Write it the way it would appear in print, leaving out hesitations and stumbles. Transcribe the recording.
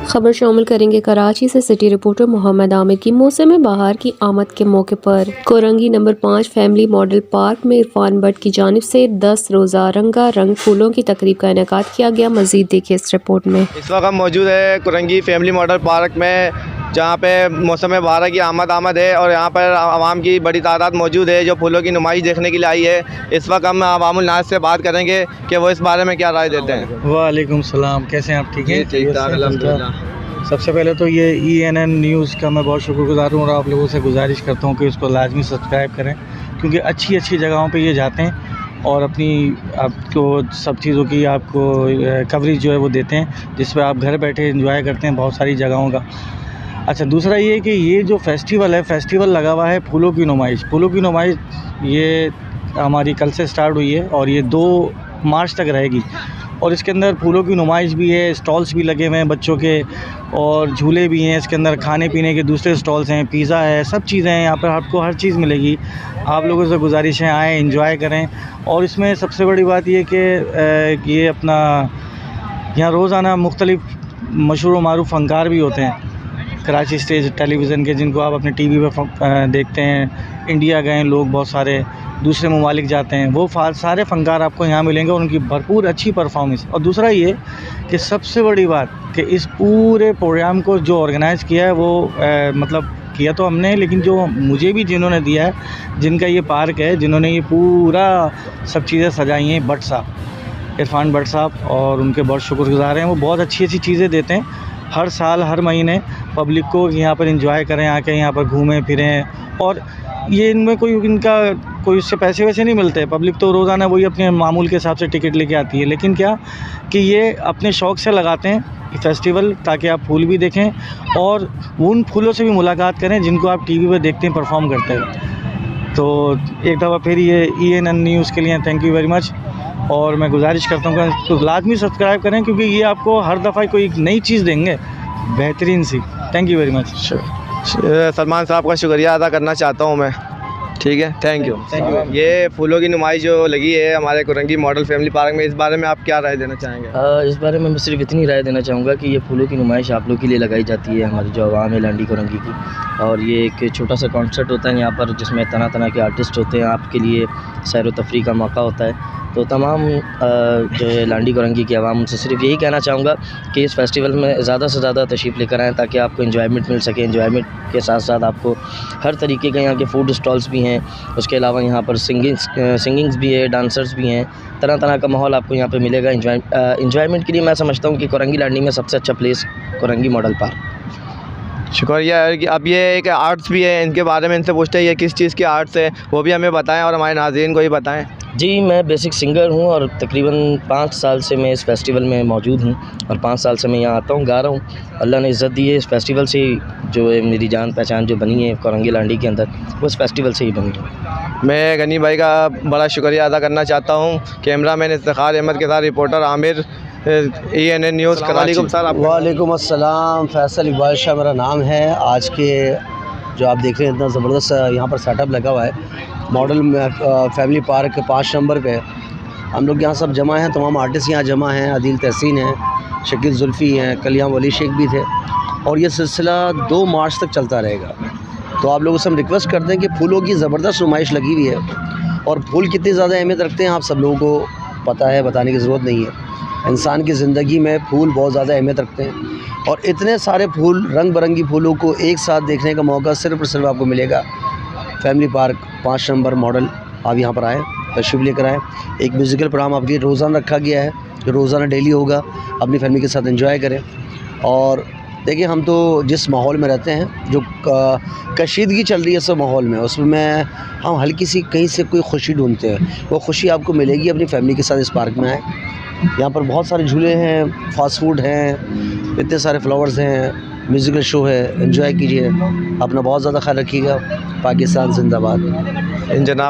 खबर शामिल करेंगे कराची से सिटी रिपोर्टर मोहम्मद आमिर की। मौसम बहार की आमद के मौके पर Korangi number 5 family model park में इरफान भट्ट की जानिब से 10 रोज़ा रंगा रंग फूलों की तकरीब का इनेकाद किया गया। मजीद देखिए इस रिपोर्ट में। इस वक्त हम मौजूद है कोरंगी फैमिली मॉडल पार्क में, जहाँ पे मौसम बहार की आमद है और यहाँ पर आवाम की बड़ी तादाद मौजूद है जो फूलों की नुमाइश देखने के लिए आई है। इस वक्त हम अवामुल नास से बात करेंगे कि वो इस बारे में क्या राय देते हैं। वालेकुम सलाम, कैसे हैं आप? ठीक है, ठीक ठाक अल्हम्दुलिल्लाह। सबसे पहले तो ये ENN न्यूज़ का मैं बहुत शुक्रगुजार हूँ और आप लोगों से गुजारिश करता हूँ कि इसको लाजमी सब्सक्राइब करें, क्योंकि अच्छी अच्छी जगहों पे ये जाते हैं और अपनी आपको सब चीज़ों की आपको कवरेज जो है वो देते हैं, जिस पर आप घर बैठे एंजॉय करते हैं बहुत सारी जगहों का। अच्छा, दूसरा ये कि ये जो फेस्टिवल लगा हुआ है फूलों की नुमाइश ये हमारी कल से स्टार्ट हुई है और ये 2 मार्च तक रहेगी। और इसके अंदर फूलों की नुमाइश भी है, स्टॉल्स भी लगे हुए हैं बच्चों के और झूले भी हैं। इसके अंदर खाने पीने के दूसरे स्टॉल्स हैं, पिज़्ज़ा है, सब चीज़ें हैं। यहाँ पर आपको हर चीज़ मिलेगी। आप लोगों से गुजारिश है आएँ, एंजॉय करें। और इसमें सबसे बड़ी बात ये कि ये अपना यहाँ रोज़ाना मुख्तलिफ़ मशहूर व मारूफ़ फ़नकार भी होते हैं कराची स्टेज टेलीविज़न के, जिनको आप अपने TV पे देखते हैं। इंडिया गए लोग, बहुत सारे दूसरे ममालिक जाते हैं, वो सारे फ़नकार आपको यहाँ मिलेंगे और उनकी भरपूर अच्छी परफॉर्मेंस। और दूसरा ये कि सबसे बड़ी बात कि इस पूरे प्रोग्राम को जो ऑर्गेनाइज़ किया है वो मतलब किया तो हमने, लेकिन जो मुझे भी जिन्होंने दिया है, जिनका ये पार्क है, जिन्होंने ये पूरा सब चीज़ें सजाई हैं, भट्ट साहब, इरफान भट्ट साहब, और उनके बहुत शुक्रगुजार हैं। वो बहुत अच्छी अच्छी चीज़ें देते हैं हर साल हर महीने पब्लिक को, यहाँ पर एंजॉय करें, आके यहाँ पर घूमें फिरें। और ये इनमें कोई इससे पैसे वैसे नहीं मिलते। पब्लिक तो रोज़ाना वही अपने मामूल के हिसाब से टिकट लेके आती है, लेकिन क्या कि ये अपने शौक़ से लगाते हैं फेस्टिवल, ताकि आप फूल भी देखें और उन फूलों से भी मुलाकात करें जिनको आप TV पे देखते हैं परफॉर्म करते हैं। तो एक दफ़ा फिर ये ENN न्यूज़ के लिए थैंक यू वेरी मच। और मैं गुजारिश करता हूँ कि तो लाजमी सब्सक्राइब करें, क्योंकि ये आपको हर दफ़ा कोई नई चीज़ देंगे बेहतरीन सी। Thank you very much. Salman साहब का शुक्रिया अदा करना चाहता हूँ मैं। ठीक है, थैंक यू। ये फूलों की नुमाइश जो लगी है हमारे कोरंगी मॉडल फैमिली पार्क में, इस बारे में आप क्या राय देना चाहेंगे? इस बारे में मैं सिर्फ इतनी राय देना चाहूँगा कि ये फूलों की नुमाइश आप लोग के लिए लगाई जाती है, हमारी जो आवाम है लांडी कोरंगी की। और ये एक छोटा सा कॉन्सर्ट होता है यहाँ पर, जिसमें तरह तरह के आर्टिस्ट होते हैं, आपके लिए सैर व तफरीह का मौका होता है। तो तमाम जो है लांडी कोरंगी की आवाम, उनसे सिर्फ यही कहना चाहूँगा कि इस फेस्टिवल में ज़्यादा से ज़्यादा तशरीफ़ लेकर आएँ, ताकि आपको एंजॉयमेंट मिल सके। एंजॉयमेंट के साथ साथ आपको हर तरीके के यहाँ के फूड स्टॉल्स भी हैं। उसके अलावा यहाँ पर सिंगिंग्स भी है, डांसर्स भी हैं, तरह तरह का माहौल आपको यहाँ पे मिलेगा। एंजॉयमेंट के लिए मैं समझता हूँ कि कोरंगी लांडी में सबसे अच्छा प्लेस कोरंगी मॉडल पार्क। शुक्रिया है कि अब ये एक आर्ट्स भी है, इनके बारे में इनसे पूछते हैं ये किस चीज़ की आर्ट्स है, वो भी हमें बताएं और हमारे नाज़रीन को ही बताएं। जी, मैं बेसिक सिंगर हूँ और तकरीबन 5 साल से मैं इस फेस्टिवल में मौजूद हूँ और 5 साल से मैं यहाँ आता हूँ, गा रहा हूँ। अल्लाह ने इज़्ज़त दी है, इस फेस्टिवल से जो है मेरी जान पहचान जो बनी है कोरंगी लांडी के अंदर, वो इस फेस्टिवल से ही बनी है। मैं गनी भाई का बड़ा शुक्रिया अदा करना चाहता हूँ। कैमरामैन इफ्तिखार अहमद के साथ reporter Aamir, ENN news Karachi. वालेकुम अस्सलाम, फैसल इकबाल शाह मेरा नाम है। आज के जो आप देख रहे हैं इतना ज़बरदस्त यहाँ पर सेटअप लगा हुआ है मॉडल फैमिली पार्क 5 नंबर पे। हम लोग यहाँ सब जमा हैं, तमाम आर्टिस्ट यहाँ जमा हैं। आदिल तहसीन है, शकील जुल्फ़ी हैं, कल यहाँ वली शेख भी थे। और ये सिलसिला 2 मार्च तक चलता रहेगा। तो आप लोगों से हम रिक्वेस्ट करते हैं कि फूलों की ज़बरदस्त नुमाइश लगी हुई है और फूल कितनी ज़्यादा अहमियत रखते हैं आप सब लोगों को पता है, बताने की ज़रूरत नहीं है। इंसान की ज़िंदगी में फूल बहुत ज़्यादा अहमियत रखते हैं और इतने सारे फूल, रंग बिरंगी फूलों को एक साथ देखने का मौका सिर्फ़ और सिर्फ आपको मिलेगा फैमिली पार्क 5 नंबर मॉडल। आप यहाँ पर आएँ, तशरीफ़ लेकर आएँ। एक म्यूज़िकल प्रोग्राम आपके लिए रोज़ाना रखा गया है, जो रोज़ाना डेली होगा। अपनी फैमिली के साथ एंजॉय करें। और देखिए, हम तो जिस माहौल में रहते हैं, जो कशीदगी चल रही है सब माहौल में, उसमें हम हल्की सी कहीं से कोई खुशी ढूंढते हैं। वो खुशी आपको मिलेगी अपनी फैमिली के साथ इस पार्क में आए। यहाँ पर बहुत सारे झूले हैं, फास्ट फूड हैं, इतने सारे फ्लावर्स हैं, म्यूज़िकल शो है। एंजॉय कीजिए, अपना बहुत ज़्यादा ख्याल रखिएगा। पाकिस्तान जिंदाबाद। जनाब